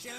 Hi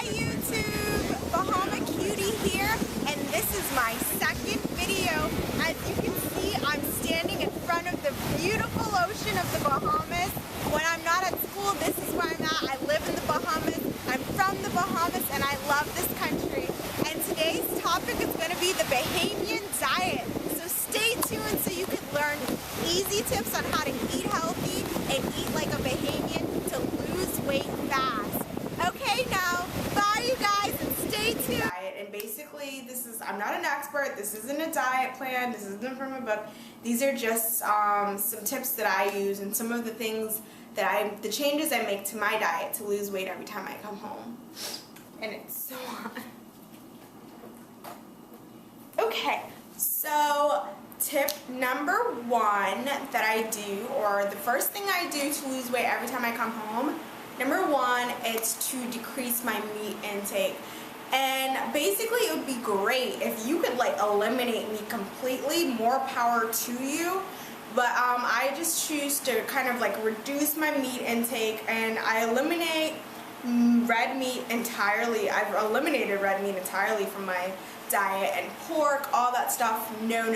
YouTube, Bahama Cutie here, and this is my second video. As you can see, I'm standing in front of the beautiful ocean of the Bahamas. When I'm not at school, this is where I'm at. I live in the Bahamas. I'm from the Bahamas, and I love this country. And today's topic is going to be the Bahamian Diet. So stay tuned so you can learn easy tips on how to eat healthy and eat like a Bahamian to lose weight fast. Okay, now, bye you guys, and stay tuned. And basically, I'm not an expert, this isn't a diet plan, this isn't from a book. These are just some tips that I use and some of the things that the changes I make to my diet to lose weight every time I come home. And it's so hot. Okay, so tip number one that I do, or the first thing I do to lose weight every time I come home, number one, it's to decrease my meat intake. And basically it would be great if you could like eliminate meat completely, more power to you. But I just choose to kind of like reduce my meat intake, and I eliminate red meat entirely. I've eliminated red meat entirely from my diet, and pork, all that stuff, no.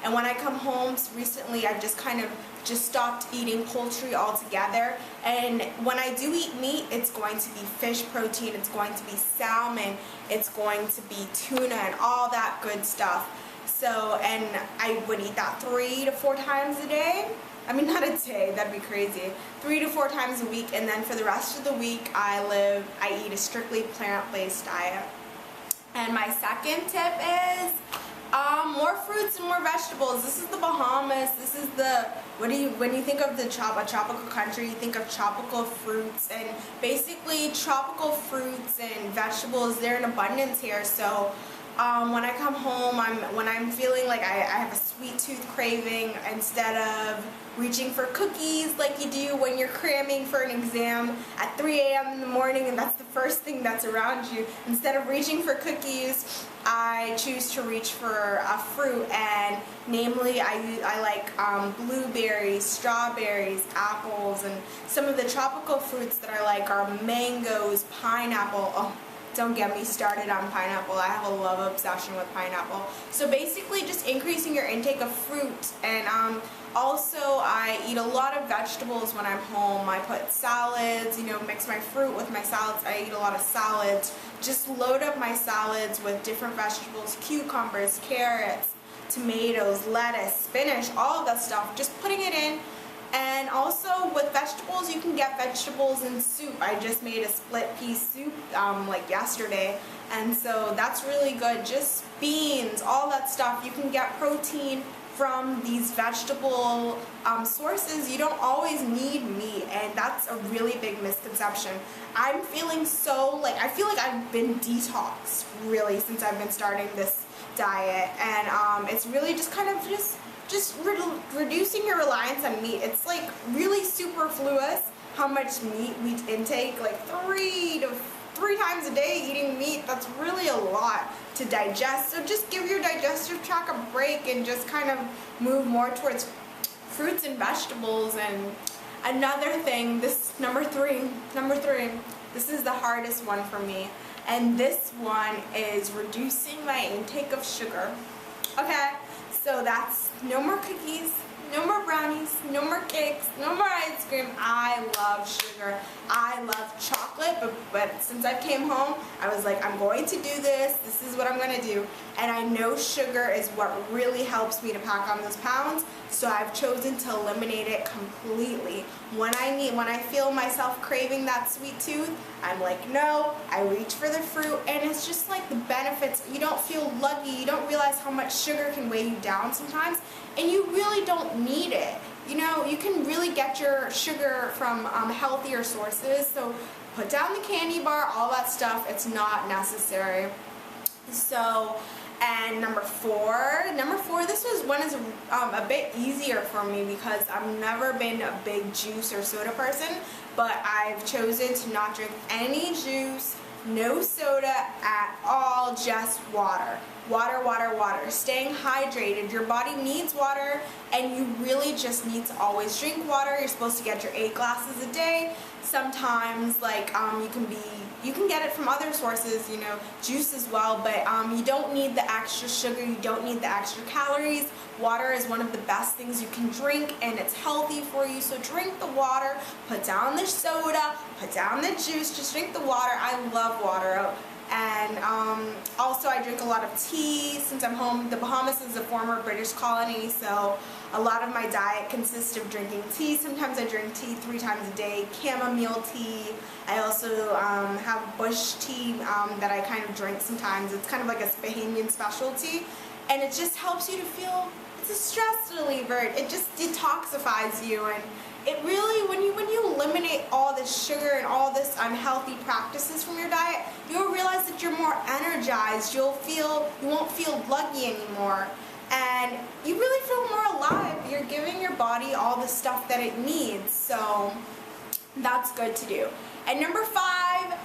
And when I come home recently, I've just kind of stopped eating poultry altogether. And when I do eat meat, it's going to be fish protein, it's going to be salmon, it's going to be tuna and all that good stuff. So, and I would eat that 3 to 4 times a day. I mean, not a day, that'd be crazy. 3 to 4 times a week, and then for the rest of the week, I eat a strictly plant-based diet. And my second tip is more fruits and more vegetables. This is the Bahamas. This is when you think of a tropical country, you think of tropical fruits, and basically tropical fruits and vegetables, they're in abundance here. So when I come home, when I'm feeling like I have a sweet tooth craving, instead of reaching for cookies like you do when you're cramming for an exam at 3 a.m. in the morning and that's the first thing that's around you, instead of reaching for cookies, I choose to reach for a fruit, and namely I like blueberries, strawberries, apples, and some of the tropical fruits that I like are mangoes, pineapple. Oh, don't get me started on pineapple. I have a love obsession with pineapple. So basically just increasing your intake of fruit, and also I eat a lot of vegetables when I'm home. I put salads, mix my fruit with my salads. I eat a lot of salads. Just load up my salads with different vegetables, cucumbers, carrots, tomatoes, lettuce, spinach, all of that stuff. Just putting it in. And also with vegetables, you can get vegetables in soup. I just made a split pea soup like yesterday, and so that's really good. Just beans, all that stuff. You can get protein from these vegetable sources. You don't always need meat, and that's a really big misconception. I'm feeling I feel like I've been detoxed really since I've been starting this diet, and it's really just kind of reducing your reliance on meat. It's like really superfluous how much meat we intake, like 3 times a day eating meat. That's really a lot to digest. So just give your digestive tract a break and just kind of move more towards fruits and vegetables. And another thing, number three, this is the hardest one for me, and this one is reducing my intake of sugar. Okay, so that's no more cookies, no more brownies, no more cakes, no more ice cream. I love sugar. I love chocolate, but since I came home, I was like, I'm going to do this. This is what I'm going to do. And I know sugar is what really helps me to pack on those pounds, so I've chosen to eliminate it completely. When I feel myself craving that sweet tooth, I'm like, no, I reach for the fruit, and it's just like the benefits. You don't feel lucky. You don't realize how much sugar can weigh you down sometimes, and you really don't need it. You can really get your sugar from healthier sources, so put down the candy bar, all that stuff. It's not necessary. So, and number four, this one is a bit easier for me because I've never been a big juice or soda person, but I've chosen to not drink any juice, no soda at all, just water. Water, water, water. Staying hydrated. Your body needs water, and you really really just need to always drink water. You're supposed to get your 8 glasses a day. Sometimes you can get it from other sources, you know, juice as well, but you don't need the extra sugar, you don't need the extra calories. Water is one of the best things you can drink, and it's healthy for you, so drink the water, put down the soda, put down the juice, just drink the water. I love water. And also I drink a lot of tea. Since I'm home, the Bahamas is a former British colony, so a lot of my diet consists of drinking tea. Sometimes I drink tea 3 times a day, chamomile tea. I also have bush tea that I kind of drink sometimes. It's kind of like a Bahamian specialty, and it just helps you to feel, it's a stress reliever. It just detoxifies you, and it really, when you eliminate all this sugar and all this unhealthy practices from your diet, you'll realize that you're more energized. You won't feel luggy anymore, and you really feel more alive. You're giving your body all the stuff that it needs, so that's good to do. And number 5,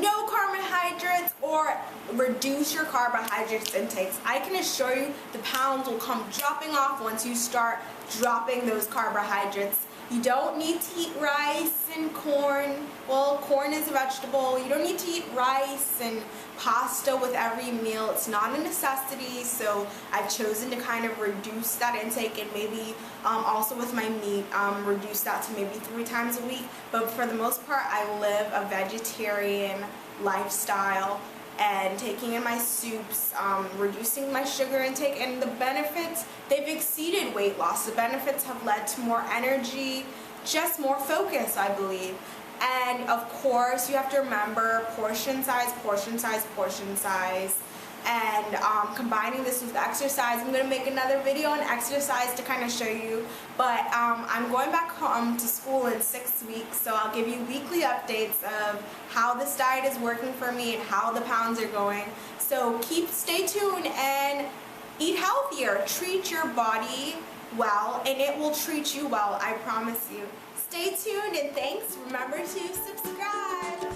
no carbohydrates, or reduce your carbohydrates intakes. I can assure you the pounds will come dropping off once you start dropping those carbohydrates. You don't need to eat rice and corn. Well, corn is a vegetable. You don't need to eat rice and pasta with every meal. It's not a necessity, so I've chosen to kind of reduce that intake, and maybe also with my meat, reduce that to maybe 3 times a week. But for the most part, I live a vegetarian lifestyle, and taking in my soups, reducing my sugar intake, and the benefits, they've exceeded weight loss. The benefits have led to more energy, just more focus, I believe. And of course, you have to remember portion size, portion size, portion size. And combining this with exercise, I'm going to make another video on exercise to kind of show you, but I'm going back home to school in 6 weeks, so I'll give you weekly updates of how this diet is working for me and how the pounds are going. So stay tuned and eat healthier. Treat your body well, and it will treat you well, I promise you. Stay tuned, and thanks. Remember to subscribe.